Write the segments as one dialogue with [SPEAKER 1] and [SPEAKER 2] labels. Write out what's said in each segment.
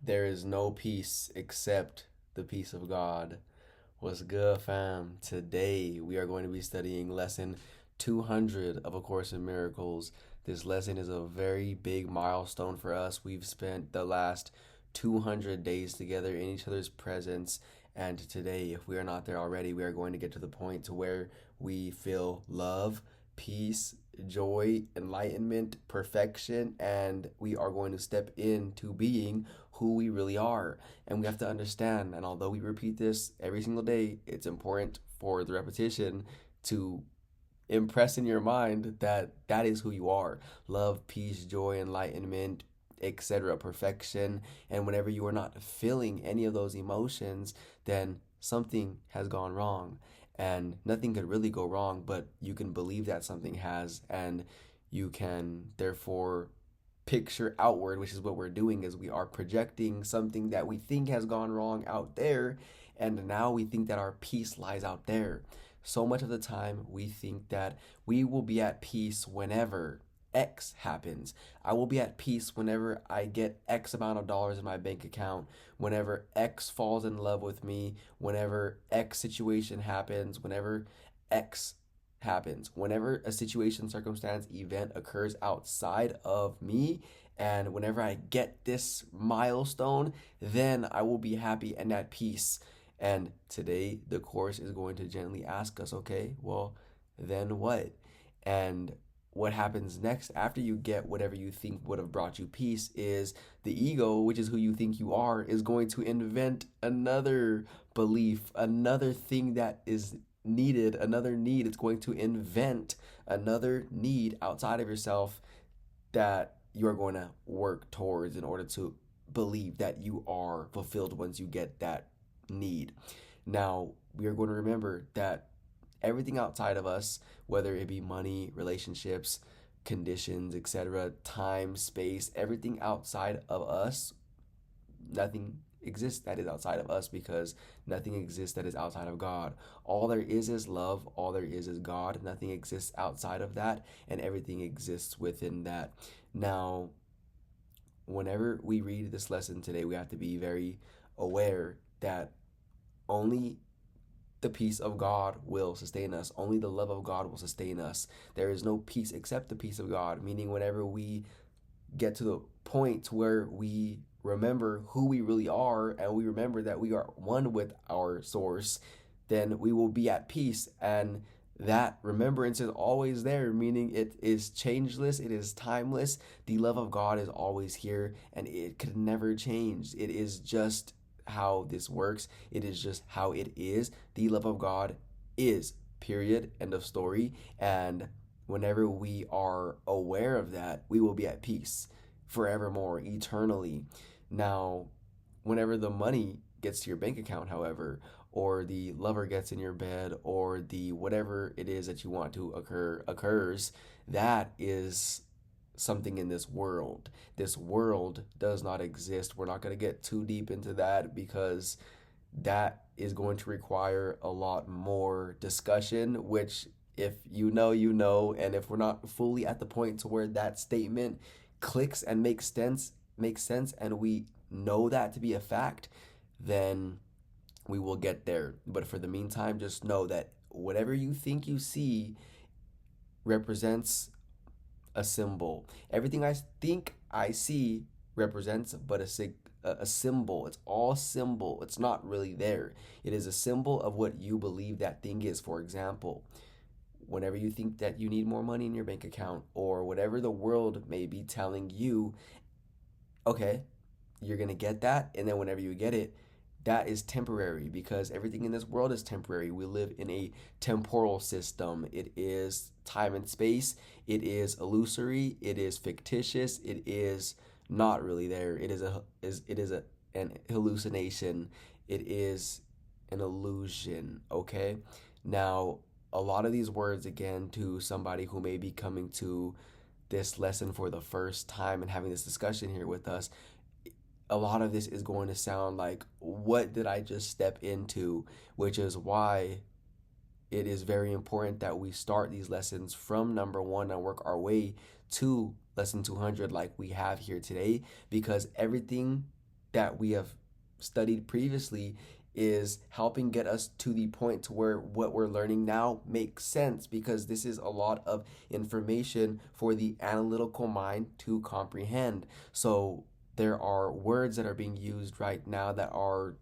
[SPEAKER 1] There is no peace except the peace of God. What's good, fam? Today we are going to be studying lesson 200 of A Course in Miracles. This lesson is a very big milestone for us. We've spent the last 200 days together in each other's presence, and today, if we are not there already, we are going to get to the point to where we feel love, peace, joy, enlightenment, perfection, and we are going to step into being who we really are. And we have to understand, and although we repeat this every single day, it's important for the repetition to impress in your mind that that is who you are. Love, peace, joy, enlightenment, etc., perfection. And whenever you are not feeling any of those emotions, then something has gone wrong. And nothing could really go wrong, but you can believe that something has, and you can therefore picture outward, which is what we're doing, is we are projecting something that we think has gone wrong out there, and now we think that our peace lies out there. So much of the time we think that we will be at peace whenever X happens. I will be at peace whenever I get X amount of dollars in my bank account, whenever X falls in love with me, whenever X situation happens, whenever X happens, whenever a situation, circumstance, event occurs outside of me, and whenever I get this milestone, then I will be happy and at peace. And today, the Course is going to gently ask us, okay, well, then what? And what happens next after you get whatever you think would have brought you peace is the ego, which is who you think you are, is going to invent another belief, another thing that is needed, another need. It's going to invent another need outside of yourself that you are going to work towards in order to believe that you are fulfilled once you get that need. Now, we are going to remember that everything outside of us, whether it be money, relationships, conditions, etc., time, space, everything outside of us, nothing exists that is outside of us, because nothing exists that is outside of God. All there is love, all there is God. Nothing exists outside of that, and everything exists within that. Now, whenever we read this lesson today, we have to be very aware that only the peace of God will sustain us. Only the love of God will sustain us. There is no peace except the peace of God, meaning whenever we get to the point where we remember who we really are, and we remember that we are one with our source, then we will be at peace. And that remembrance is always there, meaning it is changeless, it is timeless. The love of God is always here, and it could never change. It is just how this works. It is just how it is. The love of God is, period, end of story. And whenever we are aware of that, we will be at peace forevermore, eternally. Now, whenever the money gets to your bank account, however, or the lover gets in your bed, or the whatever it is that you want to occurs, that is something in this world. This world does not exist. We're not going to get too deep into that, because that is going to require a lot more discussion, which if you know, you know. And if we're not fully at the point to where that statement clicks and makes sense, and we know that to be a fact, then we will get there. But for the meantime, just know that whatever you think you see represents a symbol. Everything I think I see represents but a symbol. It's all symbol. It's not really there. It is a symbol of what you believe that thing is. For example, whenever you think that you need more money in your bank account, or whatever the world may be telling you, okay, you're going to get that. And then whenever you get it, that is temporary, because everything in this world is temporary. We live in a temporal system. It is time and space. It is illusory. It is fictitious. It is not really there. It is an hallucination. It is an illusion. Okay. Now, a lot of these words, again, to somebody who may be coming to this lesson for the first time and having this discussion here with us, a lot of this is going to sound like, what did I just step into? Which is why it is very important that we start these lessons from number 1 and work our way to lesson 200 like we have here today, because everything that we have studied previously is helping get us to the point to where what we're learning now makes sense, because this is a lot of information for the analytical mind to comprehend. So there are words that are being used right now that are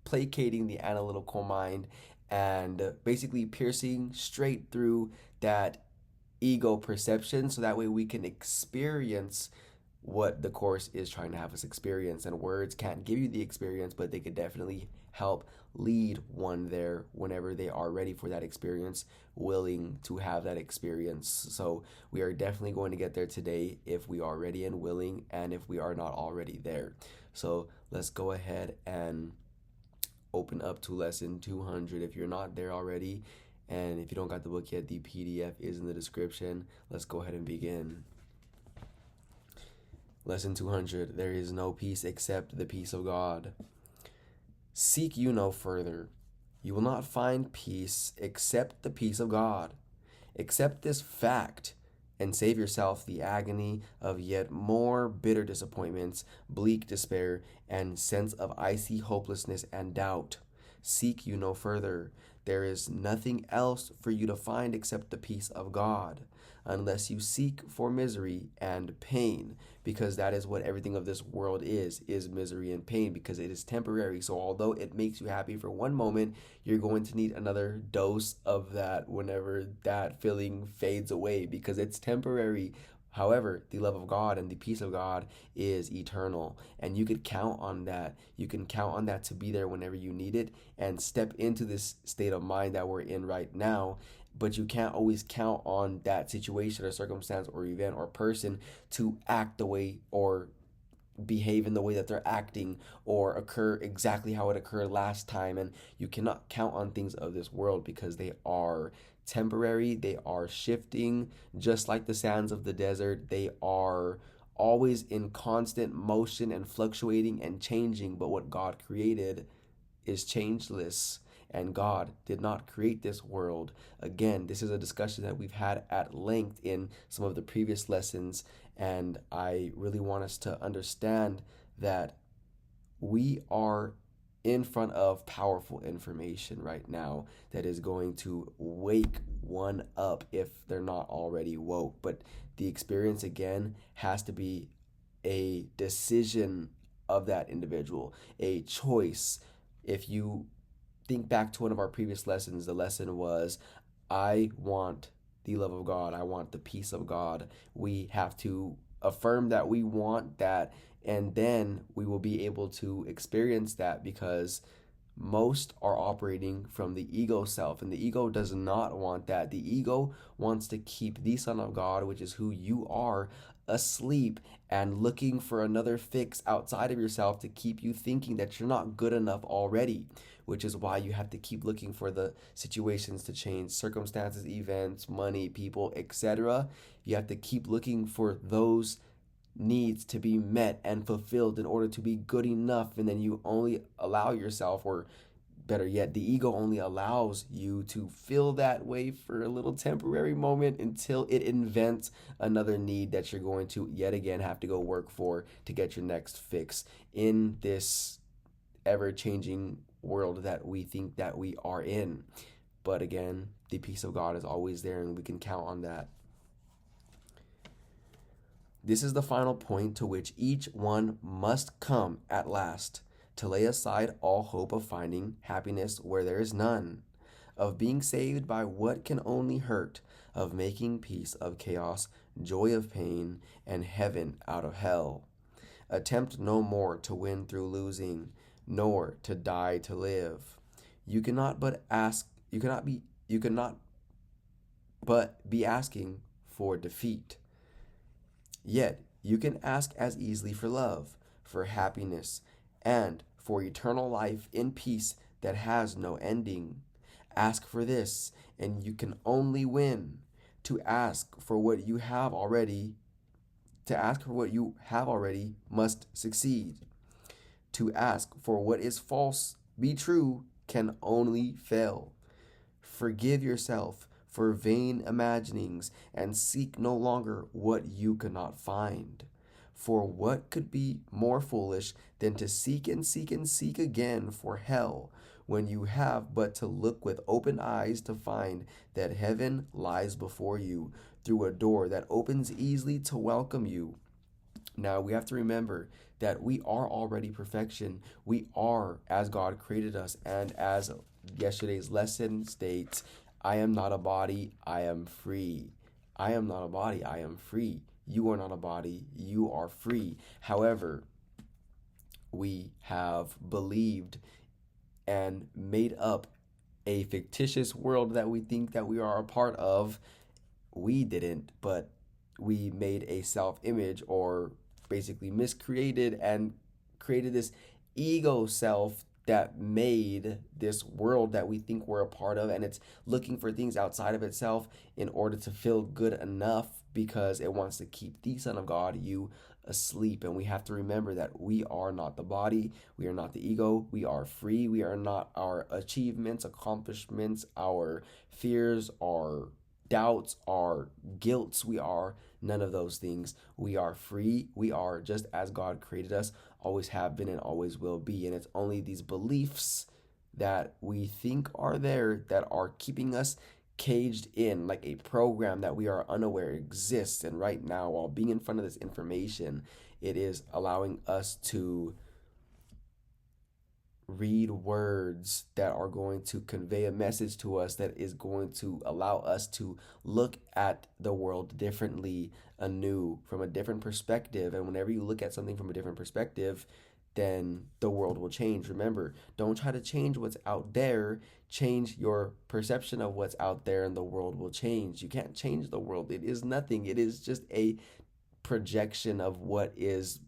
[SPEAKER 1] placating the analytical mind and basically piercing straight through that ego perception, so that way we can experience what the course is trying to have us experience. And words can't give you the experience, but they could definitely help lead one there whenever they are ready for that experience, willing to have that experience. So we are definitely going to get there today if we are ready and willing, and if we are not already there. So let's go ahead and open up to lesson 200 if you're not there already. And if you don't got the book yet, the PDF is in the description. Let's go ahead and begin. Lesson 200. There is no peace except the peace of God. Seek you no further. You will not find peace except the peace of God. Accept this fact and save yourself the agony of yet more bitter disappointments, bleak despair, and sense of icy hopelessness and doubt. Seek you no further. There is nothing else for you to find except the peace of God, unless you seek for misery and pain, because that is what everything of this world is misery and pain, because it is temporary. So although it makes you happy for one moment, you're going to need another dose of that whenever that feeling fades away, because it's temporary. However, the love of God and the peace of God is eternal, and you could count on that. You can count on that to be there whenever you need it and step into this state of mind that we're in right now. But you can't always count on that situation or circumstance or event or person to act the way or behave in the way that they're acting or occur exactly how it occurred last time. And you cannot count on things of this world, because they are temporary, they are shifting, just like the sands of the desert. They are always in constant motion and fluctuating and changing. But what God created is changeless, and God did not create this world. Again, this is a discussion that we've had at length in some of the previous lessons, and I really want us to understand that we are in front of powerful information right now that is going to wake one up if they're not already woke. But the experience, again, has to be a decision of that individual, a choice. If you think back to one of our previous lessons, the lesson was, I want the love of God, I want the peace of God. We have to affirm that we want that, and then we will be able to experience that, because most are operating from the ego self, and the ego does not want that. The ego wants to keep the Son of God, which is who you are, asleep and looking for another fix outside of yourself to keep you thinking that you're not good enough already, which is why you have to keep looking for the situations to change, circumstances, events, money, people, etc. You have to keep looking for those needs to be met and fulfilled in order to be good enough. And then you only allow yourself, or better yet, the ego only allows you to feel that way for a little temporary moment until it invents another need that you're going to yet again have to go work for to get your next fix in this ever-changing world that we think that we are in. But again, the peace of God is always there, and we can count on that. This is the final point to which each one must come at last, to lay aside all hope of finding happiness where there is none, of being saved by what can only hurt, of making peace of chaos, joy of pain, and heaven out of hell. Attempt no more to win through losing, nor to die to live. You cannot but be asking for defeat. Yet you can ask as easily for love, for happiness, and for eternal life in peace that has no ending. Ask for this, and you can only win. To ask for what you have already must succeed. To ask for what is false be true can only fail. Forgive yourself for vain imaginings, and seek no longer what you cannot find. For what could be more foolish than to seek and seek and seek again for hell, when you have but to look with open eyes to find that heaven lies before you through a door that opens easily to welcome you? Now we have to remember that we are already perfection. We are as God created us. And as yesterday's lesson states, I am not a body, I am free. I am not a body, I am free. You are not a body, you are free. However, we have believed and made up a fictitious world that we think that we are a part of. We didn't, but we made a self-image, or basically miscreated and created this ego self that made this world that we think we're a part of, and it's looking for things outside of itself in order to feel good enough because it wants to keep the Son of God, you, asleep. And we have to remember that we are not the body, we are not the ego, we are free. We are not our achievements, accomplishments, our fears, our doubts, our guilts. We are none of those things. We are free. We are just as God created us, always have been and always will be. And it's only these beliefs that we think are there that are keeping us caged in, like a program that we are unaware exists. And right now, while being in front of this information, it is allowing us to read words that are going to convey a message to us that is going to allow us to look at the world differently, anew, from a different perspective. And whenever you look at something from a different perspective, then the world will change. Remember, don't try to change what's out there. Change your perception of what's out there, and the world will change. You can't change the world. It is nothing. It is just a projection of what is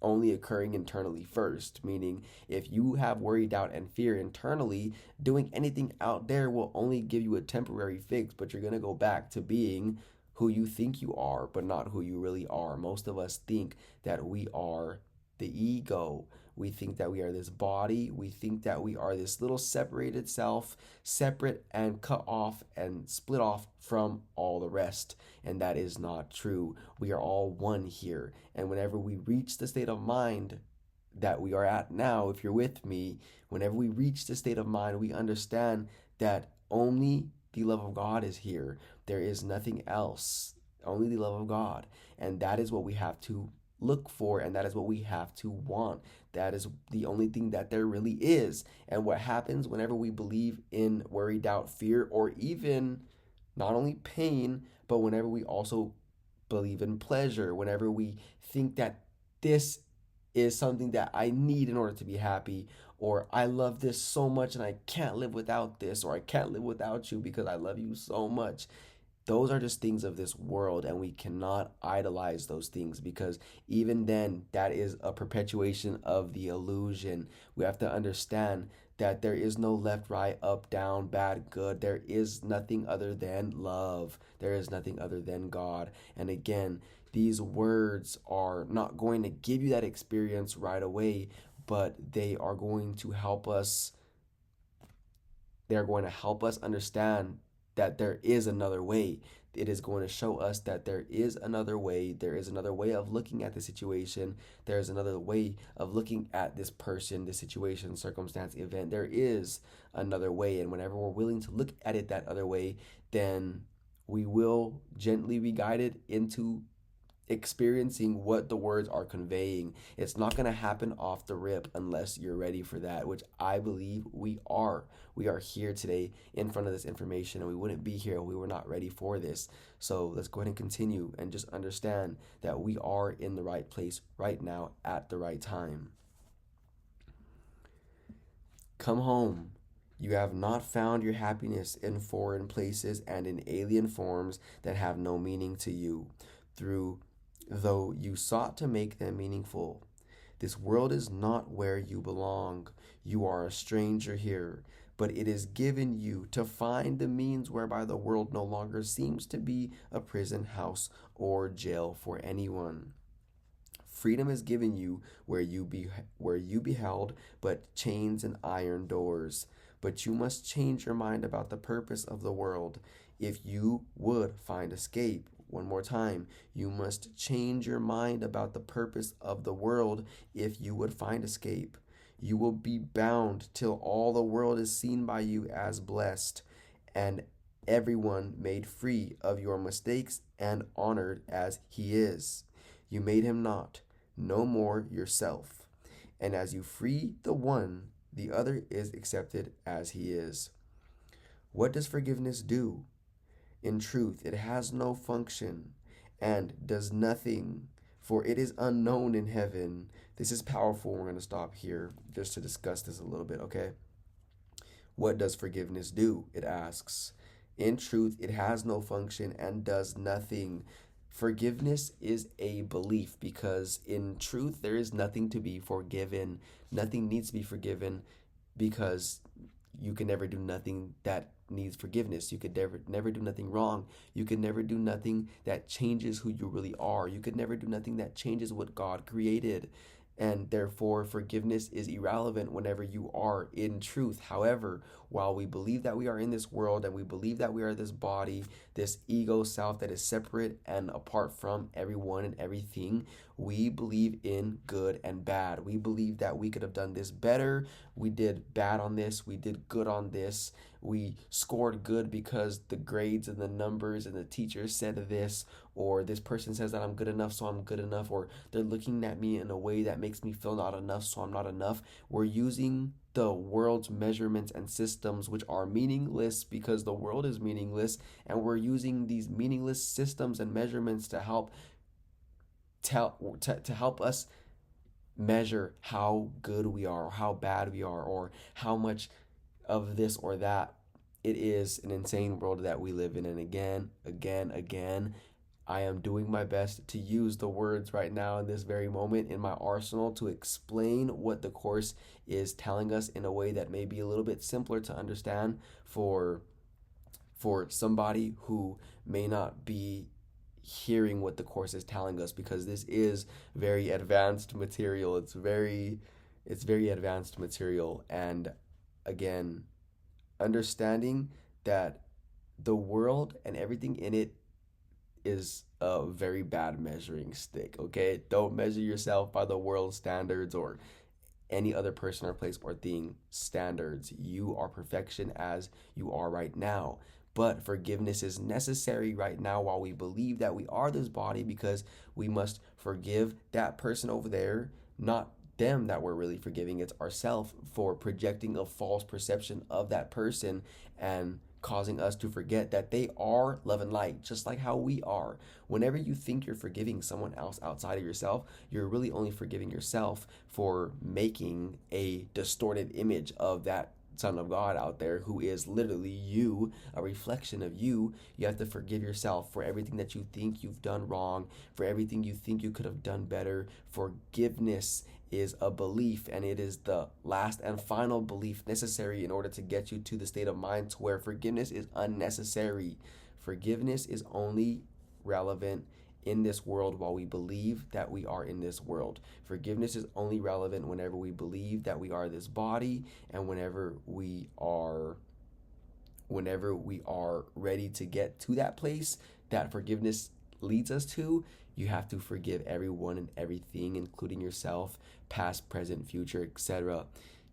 [SPEAKER 1] only occurring internally first. Meaning, if you have worry, doubt, and fear internally, doing anything out there will only give you a temporary fix, but you're going to go back to being who you think you are, but not who you really are. Most of us think that we are the ego. We think that we are this body. We think that we are this little separated self, separate and cut off and split off from all the rest. And that is not true. We are all one here. And whenever we reach the state of mind that we are at now, if you're with me, whenever we reach the state of mind, we understand that only the love of God is here. There is nothing else, only the love of God. And that is what we have to look for, and that is what we have to want. That is the only thing that there really is. And what happens whenever we believe in worry, doubt, fear, or even not only pain, but whenever we also believe in pleasure, whenever we think that this is something that I need in order to be happy, or I love this so much and I can't live without this, or I can't live without you because I love you so much. Those are just things of this world, and we cannot idolize those things, because even then, that is a perpetuation of the illusion. We have to understand that there is no left, right, up, down, bad, good. There is nothing other than love. There is nothing other than God. And again, these words are not going to give you that experience right away, but they are going to help us. They're going to help us understand that there is another way. It is going to show us that there is another way. There is another way of looking at the situation. There is another way of looking at this person, this situation, circumstance, event. There is another way. And whenever we're willing to look at it that other way, then we will gently be guided into experiencing what the words are conveying. It's not going to happen off the rip unless you're ready for that, which I believe we are. We are here today in front of this information, and we wouldn't be here if we were not ready for this. So let's go ahead and continue and just understand that we are in the right place right now at the right time. Come home. You have not found your happiness in foreign places and in alien forms that have no meaning to you, though you sought to make them meaningful. This world is not where you belong. You are a stranger here, but it is given you to find the means whereby the world no longer seems to be a prison house or jail for anyone. Freedom is given you where you beheld but chains and iron doors. But you must change your mind about the purpose of the world if you would find escape. one more time. You must change your mind about the purpose of the world if you would find escape. You will be bound till all the world is seen by you as blessed, and everyone made free of your mistakes and honored as he is. You made him not, no more yourself. And as you free the one, the other is accepted as he is. What does forgiveness do? In truth, it has no function and does nothing, for it is unknown in heaven. This is powerful. We're going to stop here just to discuss this a little bit, okay? What does forgiveness do? It asks. In truth, it has no function and does nothing. Forgiveness is a belief because in truth, there is nothing to be forgiven. Nothing needs to be forgiven because you can never do nothing that needs forgiveness. You could never do nothing wrong. You could never do nothing that changes who you really are. You could never do nothing that changes what God created. And therefore, forgiveness is irrelevant whenever you are in truth. However, while we believe that we are in this world and we believe that we are this body, this ego self that is separate and apart from everyone and everything, we believe in good and bad. We believe that we could have done this better. We did bad on this. We did good on this. We scored good because the grades and the numbers and the teachers said this, or this person says that I'm good enough, so I'm good enough, or they're looking at me in a way that makes me feel not enough, so I'm not enough. We're using the world's measurements and systems, which are meaningless because the world is meaningless, and we're using these meaningless systems and measurements to help to help us measure how good we are, or how bad we are, or how much of this or that. It is an insane world that we live in. And again, I am doing my best to use the words right now in this very moment in my arsenal to explain what the Course is telling us in a way that may be a little bit simpler to understand for somebody who may not be hearing what the Course is telling us, because this is very advanced material. It's very advanced material. And again, understanding that the world and everything in it is a very bad measuring stick, okay? Don't measure yourself by the world standards or any other person or place or thing standards. You are perfection as you are right now. But forgiveness is necessary right now while we believe that we are this body, because we must forgive that person over there, not them that we're really forgiving. It's ourselves for projecting a false perception of that person and causing us to forget that they are love and light, just like how we are. Whenever you think you're forgiving someone else outside of yourself, you're really only forgiving yourself for making a distorted image of that Son of God out there who is literally you, a reflection of you. You have to forgive yourself for everything that you think you've done wrong, for everything you think you could have done better. Forgiveness is a belief, and it is the last and final belief necessary in order to get you to the state of mind to where forgiveness is unnecessary. Forgiveness is only relevant in this world while we believe that we are in this world. Forgiveness is only relevant whenever we believe that we are this body, and whenever we are ready to get to that place that forgiveness leads us to. You have to forgive everyone and everything, including yourself, past, present, future, etc.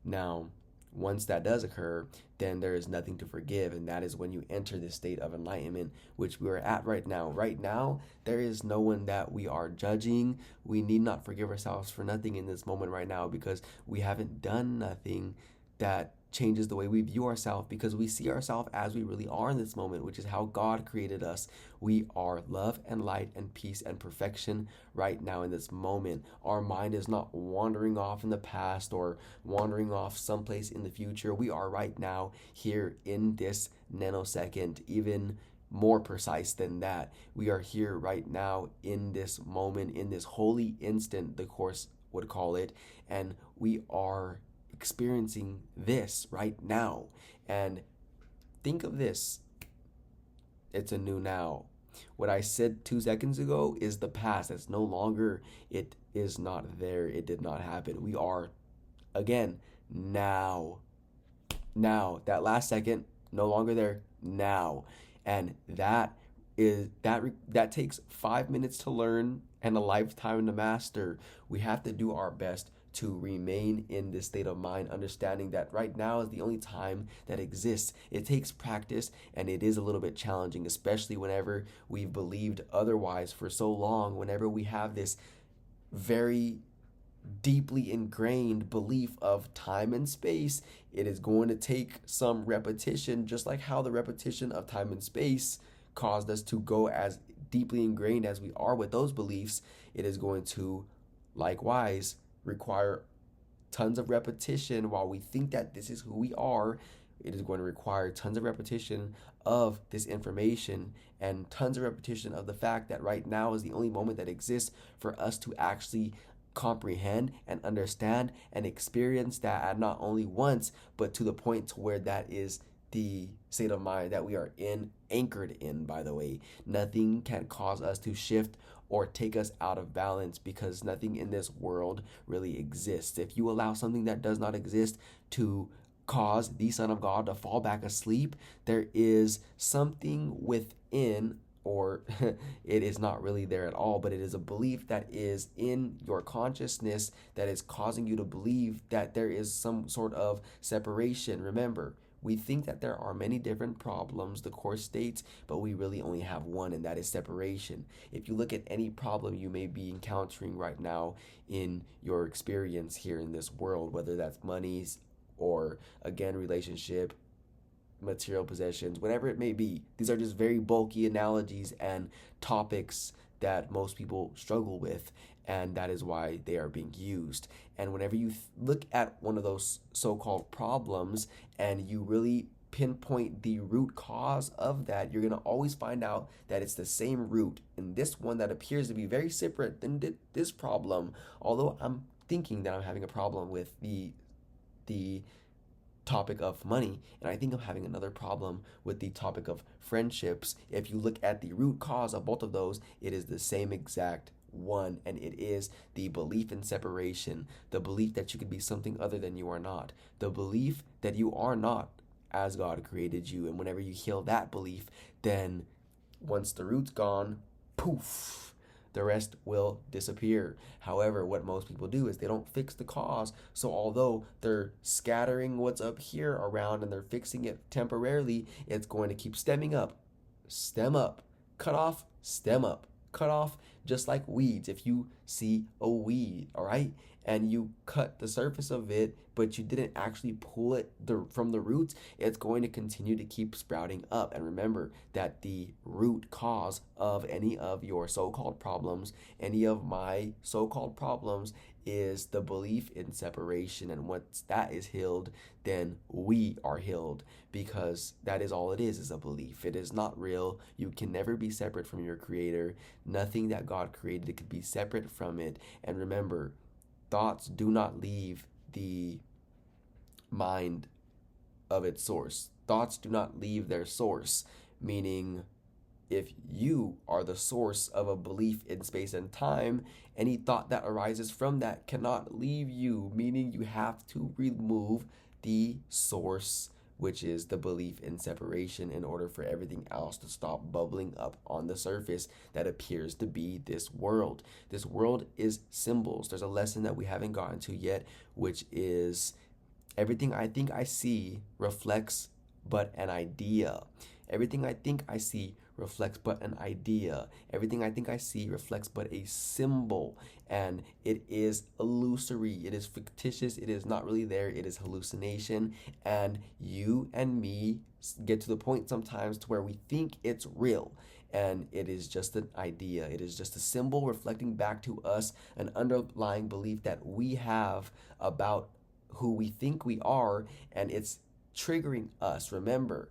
[SPEAKER 1] Now, once that does occur, then there is nothing to forgive, and that is when you enter this state of enlightenment, which we are at right now. Right now, there is no one that we are judging. We need not forgive ourselves for nothing in this moment right now, because we haven't done nothing that changes the way we view ourselves, because we see ourselves as we really are in this moment, which is how God created us. We are love and light and peace and perfection right now in this moment. Our mind is not wandering off in the past or wandering off someplace in the future. We are right now here in this nanosecond, even more precise than that. We are here right now in this moment, in this holy instant, the Course would call it, and we are experiencing this right now. And think of this, it's a new now. What I said 2 seconds ago is the past. That's no longer, it is not there, it did not happen. We are again now. That last second, no longer there, now. And that is that takes 5 minutes to learn and a lifetime to master. We have to do our best to remain in this state of mind, understanding that right now is the only time that exists. It takes practice, and it is a little bit challenging, especially whenever we've believed otherwise for so long, whenever we have this very deeply ingrained belief of time and space. It is going to take some repetition, just like how the repetition of time and space caused us to go as deeply ingrained as we are with those beliefs. It is going to likewise require tons of repetition. While we think that this is who we are, it is going to require tons of repetition of this information and tons of repetition of the fact that right now is the only moment that exists for us to actually comprehend and understand and experience that not only once, but to the point to where that is the state of mind that we are in, anchored in. By the way, nothing can cause us to shift or take us out of balance, because nothing in this world really exists. If you allow something that does not exist to cause the Son of God to fall back asleep, there is something within, or it is not really there at all, but it is a belief that is in your consciousness that is causing you to believe that there is some sort of separation. Remember, we think that there are many different problems, the Course states, but we really only have one, and that is separation. If you look at any problem you may be encountering right now in your experience here in this world, whether that's monies or, again, relationship, material possessions, whatever it may be. These are just very bulky analogies and topics that most people struggle with, and that is why they are being used. And whenever you look at one of those so-called problems and you really pinpoint the root cause of that, you're going to always find out that it's the same root. And this one that appears to be very separate than this problem, although I'm thinking that I'm having a problem with the topic of money, and I think I'm having another problem with the topic of friendships. If you look at the root cause of both of those, it is the same exact one, and it is the belief in separation, the belief that you could be something other than you are not, the belief that you are not as God created you. And whenever you heal that belief, then once the root's gone, poof, the rest will disappear. However, what most people do is they don't fix the cause. So although they're scattering what's up here around and they're fixing it temporarily, it's going to keep stemming up, stem up, cut off, stem up, cut off, just like weeds. If you see a weed, all right, and you cut the surface of it, but you didn't actually pull it from the roots, it's going to continue to keep sprouting up. And remember that the root cause of any of your so-called problems, any of my so-called problems, is the belief in separation. And once that is healed, then we are healed, because that is all it is a belief. It is not real. You can never be separate from your creator. Nothing that God created could be separate from it. And remember, thoughts do not leave the mind of its source. Thoughts do not leave their source, meaning if you are the source of a belief in space and time, any thought that arises from that cannot leave you, meaning you have to remove the source, which is the belief in separation, in order for everything else to stop bubbling up on the surface that appears to be this world. This world is symbols. There's a lesson that we haven't gotten to yet, which is everything I think I see reflects but an idea. Everything I think I see reflects but an idea. Everything I think I see reflects but a symbol. And it is illusory. It is fictitious. It is not really there. It is hallucination. And you and me get to the point sometimes to where we think it's real. And it is just an idea. It is just a symbol reflecting back to us an underlying belief that we have about who we think we are. And it's triggering us. Remember,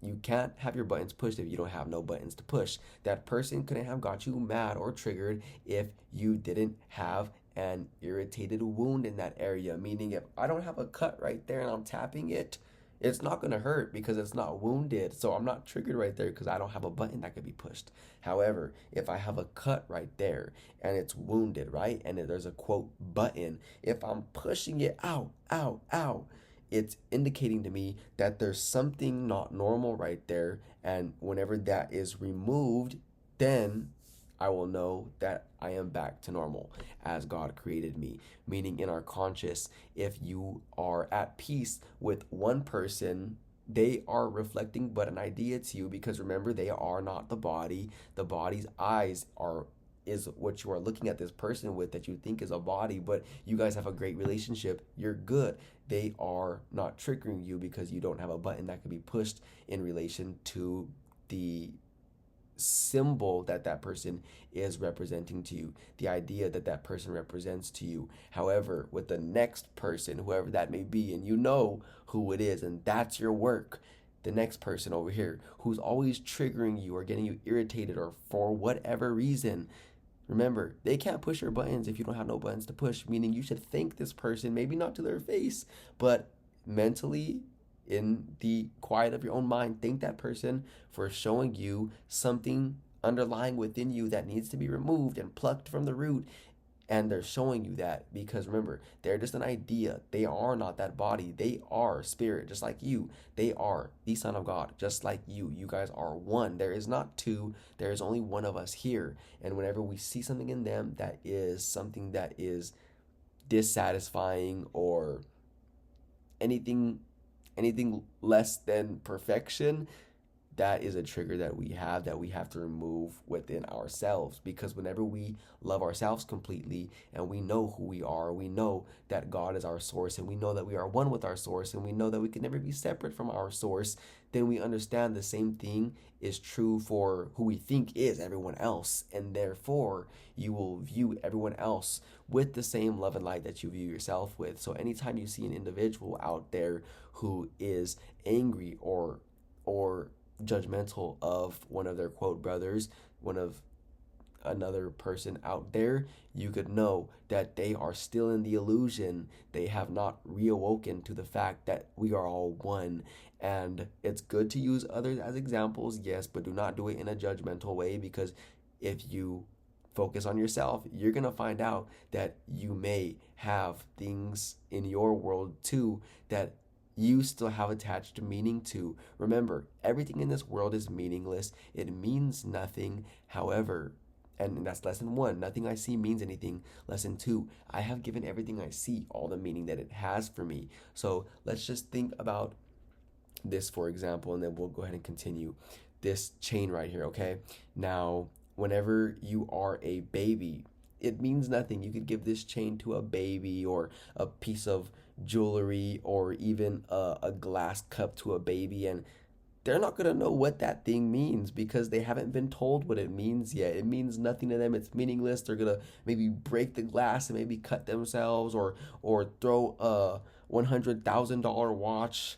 [SPEAKER 1] you can't have your buttons pushed if you don't have no buttons to push. That person couldn't have got you mad or triggered if you didn't have an irritated wound in that area. Meaning, if I don't have a cut right there and I'm tapping it, it's not going to hurt because it's not wounded. So I'm not triggered right there because I don't have a button that could be pushed. However, if I have a cut right there and it's wounded, right, and there's a quote button, if I'm pushing it, ow, ow, ow, it's indicating to me that there's something not normal right there. And whenever that is removed, then I will know that I am back to normal as God created me. Meaning, in our conscious, if you are at peace with one person, they are reflecting but an idea to you, because remember, they are not the body. The body's eyes is what you are looking at this person with, that you think is a body, but you guys have a great relationship. You're good. They are not triggering you because you don't have a button that can be pushed in relation to the symbol that that person is representing to you, the idea that that person represents to you. However, with the next person, whoever that may be, and you know who it is, and that's your work, the next person over here who's always triggering you or getting you irritated or for whatever reason, remember, they can't push your buttons if you don't have no buttons to push, meaning you should thank this person, maybe not to their face, but mentally, in the quiet of your own mind, thank that person for showing you something underlying within you that needs to be removed and plucked from the root. And they're showing you that because remember, they're just an idea. They are not that body. They are spirit, just like you. They are the Son of God, just like you. You guys are one. There is not two. There is only one of us here. And whenever we see something in them that is something that is dissatisfying or anything less than perfection, that is a trigger that we have to remove within ourselves. Because whenever we love ourselves completely and we know who we are, we know that God is our source, and we know that we are one with our source, and we know that we can never be separate from our source, then we understand the same thing is true for who we think is everyone else. And therefore, you will view everyone else with the same love and light that you view yourself with. So anytime you see an individual out there who is angry or judgmental of one of their quote brothers, one of another person out there, you could know that they are still in the illusion. They have not reawoken to the fact that we are all one. And it's good to use others as examples, yes, but do not do it in a judgmental way, because if you focus on yourself, you're going to find out that you may have things in your world too that you still have attached meaning to. Remember, everything in this world is meaningless. It means nothing. However, and that's lesson 1, nothing I see means anything. Lesson 2, I have given everything I see all the meaning that it has for me. So let's just think about this, for example, and then we'll go ahead and continue. This chain right here, okay? Now, whenever you are a baby, it means nothing. You could give this chain to a baby, or a piece of jewelry, or even a glass cup to a baby, and they're not going to know what that thing means because they haven't been told what it means yet. It means nothing to them. It's meaningless. They're going to maybe break the glass and maybe cut themselves, or throw a $100,000 watch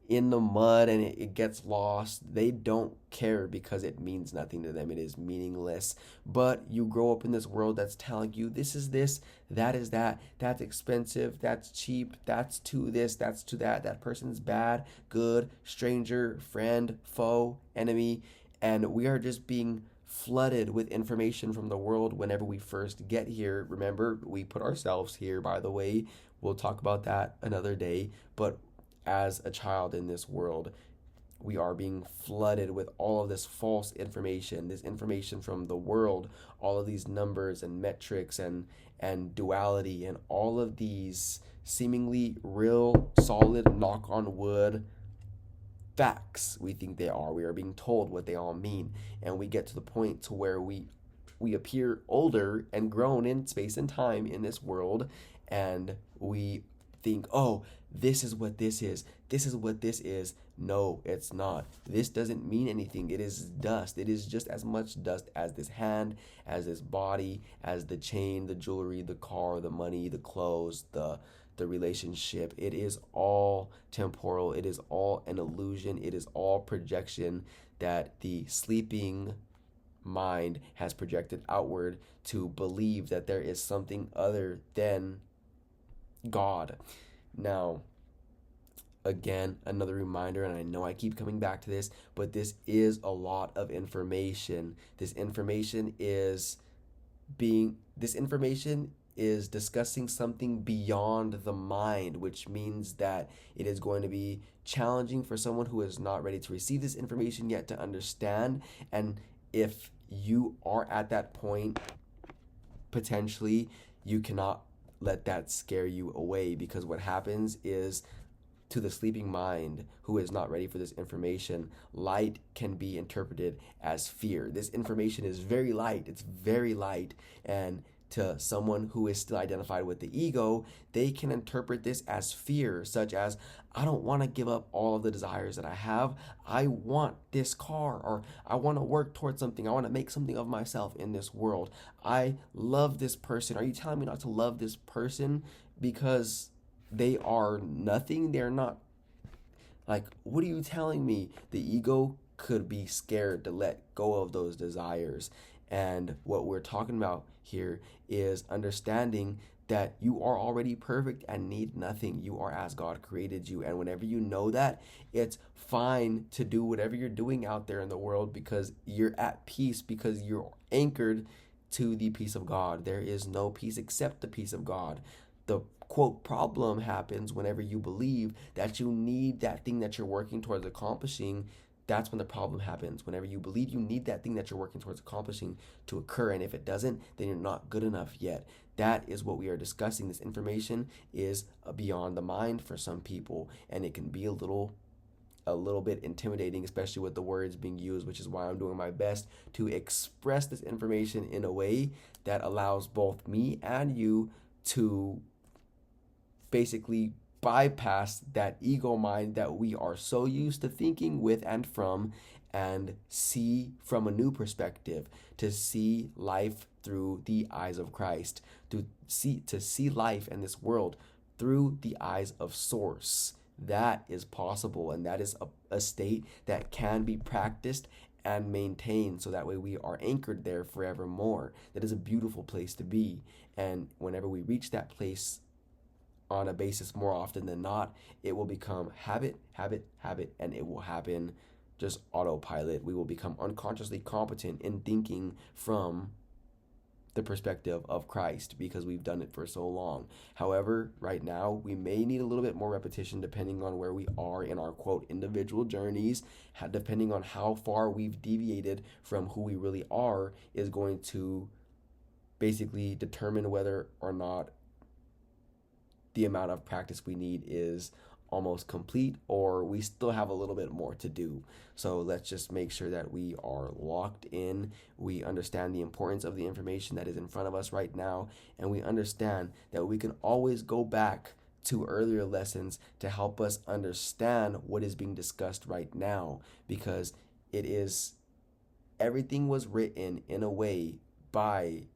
[SPEAKER 1] in the mud and it gets lost. They don't care because it means nothing to them. It is meaningless. But you grow up in this world that's telling you this is this, that is that, that's expensive, that's cheap, that's to this, that's to that, that person's bad, good, stranger, friend, foe, enemy. And we are just being flooded with information from the world whenever we first get here. Remember, we put ourselves here, by the way. We'll talk about that another day. But as a child in this world, we are being flooded with all of this false information, this information from the world, all of these numbers and metrics and duality, and all of these seemingly real, solid, knock on wood facts we think they are. We are being told what they all mean, and we get to the point to where we appear older and grown in space and time in this world, and we think, oh, this is what this is. This is what this is. No, it's not. This doesn't mean anything. It is dust. It is just as much dust as this hand, as this body, as the chain, the jewelry, the car, the money, the clothes, the relationship. It is all temporal. It is all an illusion. It is all projection that the sleeping mind has projected outward to believe that there is something other than God. Now, again, another reminder, and I know I keep coming back to this, but this is a lot of information. This information is discussing something beyond the mind, which means that it is going to be challenging for someone who is not ready to receive this information yet to understand. And if you are at that point, potentially, you cannot let that scare you away, because what happens is, to the sleeping mind who is not ready for this information, light can be interpreted as fear. This information is very light. It's very light. And to someone who is still identified with the ego, they can interpret this as fear, such as, I don't want to give up all of the desires that I have. I want this car, or I want to work towards something. I want to make something of myself in this world. I love this person. Are you telling me not to love this person because they are nothing? They're not, like, what are you telling me? The ego could be scared to let go of those desires. And what we're talking about here is understanding that you are already perfect and need nothing. You are as God created you. And whenever you know that, it's fine to do whatever you're doing out there in the world, because you're at peace, because you're anchored to the peace of God. There is no peace except the peace of God. The quote problem happens whenever you believe that you need that thing that you're working towards accomplishing. That's when the problem happens. Whenever you believe you need that thing that you're working towards accomplishing to occur, and if it doesn't, then you're not good enough yet. That is what we are discussing. This information is beyond the mind for some people, and it can be a little bit intimidating, especially with the words being used, which is why I'm doing my best to express this information in a way that allows both me and you to basically bypass that ego mind that we are so used to thinking with and from, and see from a new perspective, to see life through the eyes of Christ, to see life in this world through the eyes of Source. That is possible, and that is a state that can be practiced and maintained, so that way we are anchored there forevermore. That is a beautiful place to be. And whenever we reach that place on a basis more often than not, it will become habit, and it will happen just autopilot. We will become unconsciously competent in thinking from the perspective of Christ, because we've done it for so long. However, right now, we may need a little bit more repetition depending on where we are in our quote individual journeys. Depending on how far we've deviated from who we really are is going to basically determine whether or not the amount of practice we need is almost complete, or we still have a little bit more to do. So let's just make sure that we are locked in. We understand the importance of the information that is in front of us right now, and we understand that we can always go back to earlier lessons to help us understand what is being discussed right now, because everything was written in a way by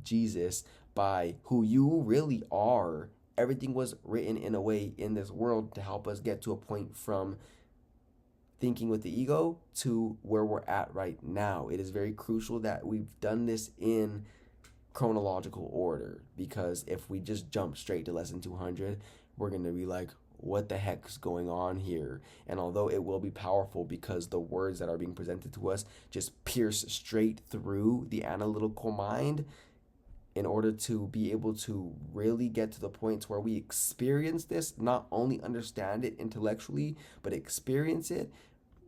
[SPEAKER 1] Jesus, by who you really are. Everything was written in a way in this world to help us get to a point from thinking with the ego to where we're at right now. It is very crucial that we've done this in chronological order, because if we just jump straight to lesson 200, we're going to be like, what the heck's going on here? And although it will be powerful, because the words that are being presented to us just pierce straight through the analytical mind, in order to be able to really get to the points where we experience this, not only understand it intellectually, but experience it,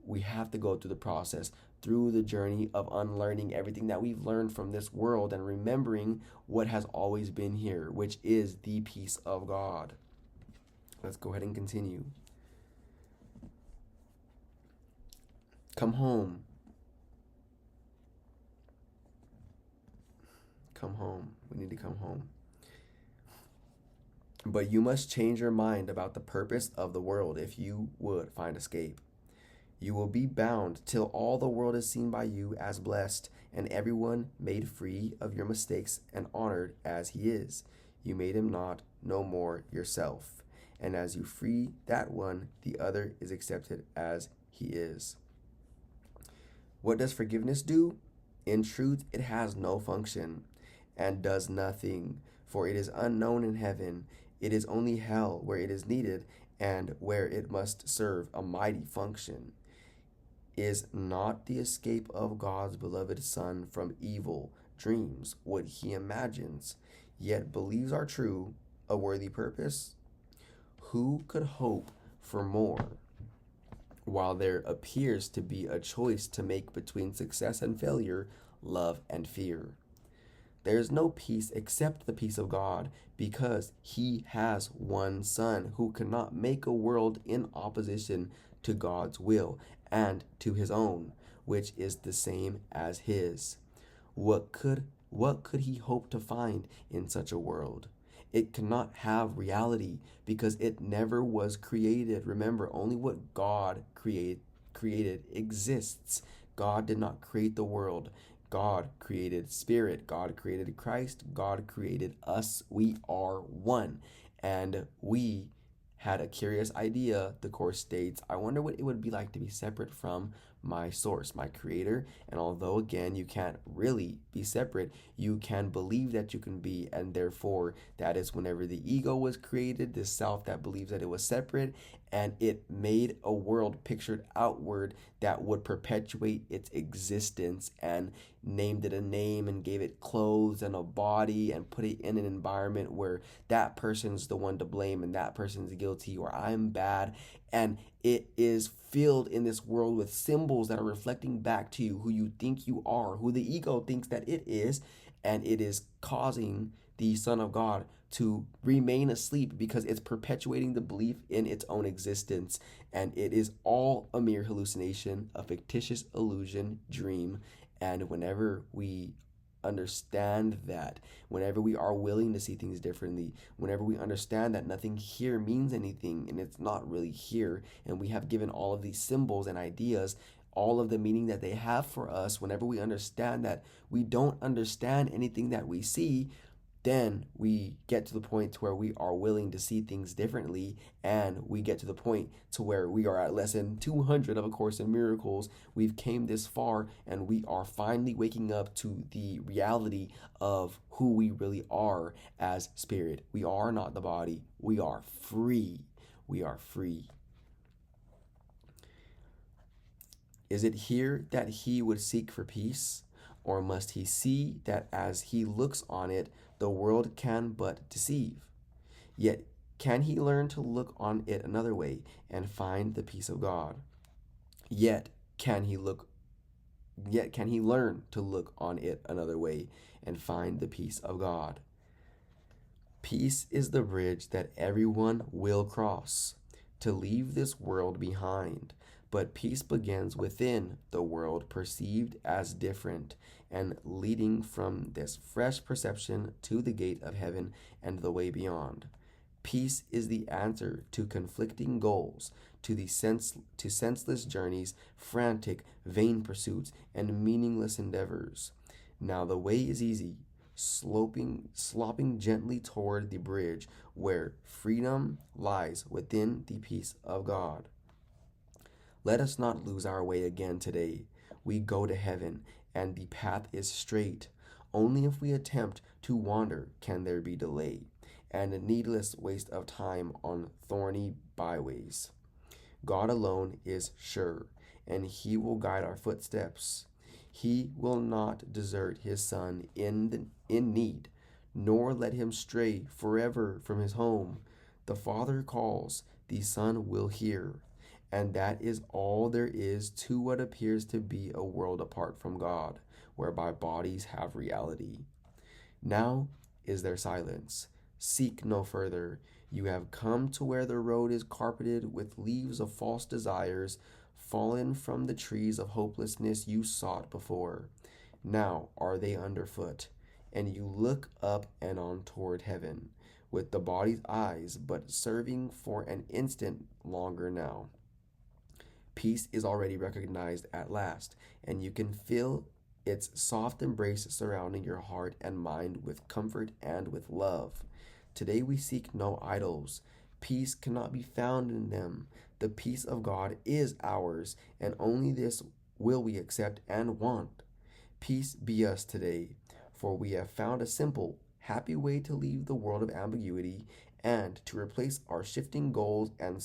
[SPEAKER 1] we have to go through the process, through the journey of unlearning everything that we've learned from this world and remembering what has always been here, which is the peace of God. Let's go ahead and continue. Come home. Come home. We need to come home. But you must change your mind about the purpose of the world if you would find escape. You will be bound till all the world is seen by you as blessed, and everyone made free of your mistakes and honored as he is. You made him not, no more yourself. And as you free that one, the other is accepted as he is. What does forgiveness do? In truth, it has no function and does nothing, for it is unknown in heaven. It is only hell where it is needed and where it must serve a mighty function. Is not the escape of God's beloved Son from evil dreams what he imagines? yet beliefs are true, a worthy purpose? Who could hope for more? While there appears to be a choice to make between success and failure, love and fear. There is no peace except the peace of God, because he has one Son who cannot make a world in opposition to God's will and to his own, which is the same as his. What could he hope to find in such a world? It cannot have reality because it never was created. Remember, only what God created exists. God did not create the world. God created spirit. God created Christ. God created us. We are one. And we had a curious idea, the course states. I wonder what it would be like to be separate from my source, my creator. And although, again, you can't really be separate, you can believe that you can be. And therefore, that is whenever the ego was created, this self that believes that it was separate, and it made a world pictured outward that would perpetuate its existence, and named it a name and gave it clothes and a body and put it in an environment where that person's the one to blame and that person's guilty, or I'm bad. And it is filled in this world with symbols that are reflecting back to you who you think you are, who the ego thinks that it is, and it is causing the Son of God to remain asleep because it's perpetuating the belief in its own existence. And it is all a mere hallucination, a fictitious illusion, dream. And whenever we understand that, whenever we are willing to see things differently, whenever we understand that nothing here means anything and it's not really here, and we have given all of these symbols and ideas all of the meaning that they have for us, whenever we understand that we don't understand anything that we see, then we get to the point to where we are willing to see things differently, and we get to the point to where we are at lesson 200 of A Course in Miracles. We've came this far, and we are finally waking up to the reality of who we really are as spirit. We are not the body. We are free. We are free. Is it here that he would seek for peace? Or must he see that as he looks on it, the world can but deceive? Yet can he learn to look on it another way and find the peace of God? Yet can he learn to look on it another way and find the peace of God? Peace is the bridge that everyone will cross to leave this world behind. But peace begins within the world perceived as different, and leading from this fresh perception to the gate of heaven and the way beyond. Peace is the answer to conflicting goals, to senseless journeys, frantic, vain pursuits, and meaningless endeavors. Now the way is easy, slopping gently toward the bridge where freedom lies within the peace of God. Let us not lose our way again today. We go to heaven, and the path is straight. Only if we attempt to wander can there be delay, and a needless waste of time on thorny byways. God alone is sure, and he will guide our footsteps. He will not desert his Son in need, nor let him stray forever from his home. The Father calls, the Son will hear. And that is all there is to what appears to be a world apart from God, whereby bodies have reality. Now is there silence. Seek no further. You have come to where the road is carpeted with leaves of false desires, fallen from the trees of hopelessness you sought before. Now are they underfoot, and you look up and on toward heaven, with the body's eyes but serving for an instant longer now. Peace is already recognized at last, and you can feel its soft embrace surrounding your heart and mind with comfort and with love. Today we seek no idols. Peace cannot be found in them. The peace of God is ours, and only this will we accept and want. Peace be us today, for we have found a simple, happy way to leave the world of ambiguity and to replace our shifting goals and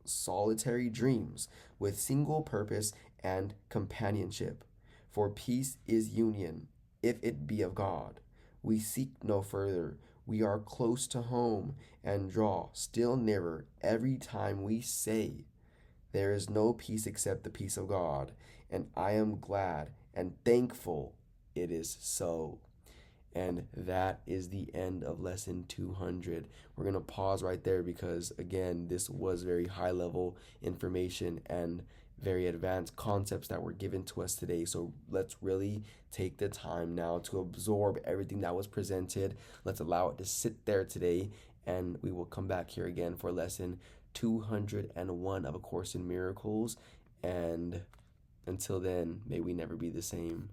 [SPEAKER 1] solitary dreams with single purpose and companionship. For peace is union, if it be of God. We seek no further. We are close to home and draw still nearer every time we say, there is no peace except the peace of God, and I am glad and thankful it is so. And that is the end of lesson 200. We're going to pause right there because, again, this was very high level information and very advanced concepts that were given to us today. So let's really take the time now to absorb everything that was presented. Let's allow it to sit there today, and we will come back here again for lesson 201 of A Course in Miracles. And until then, may we never be the same.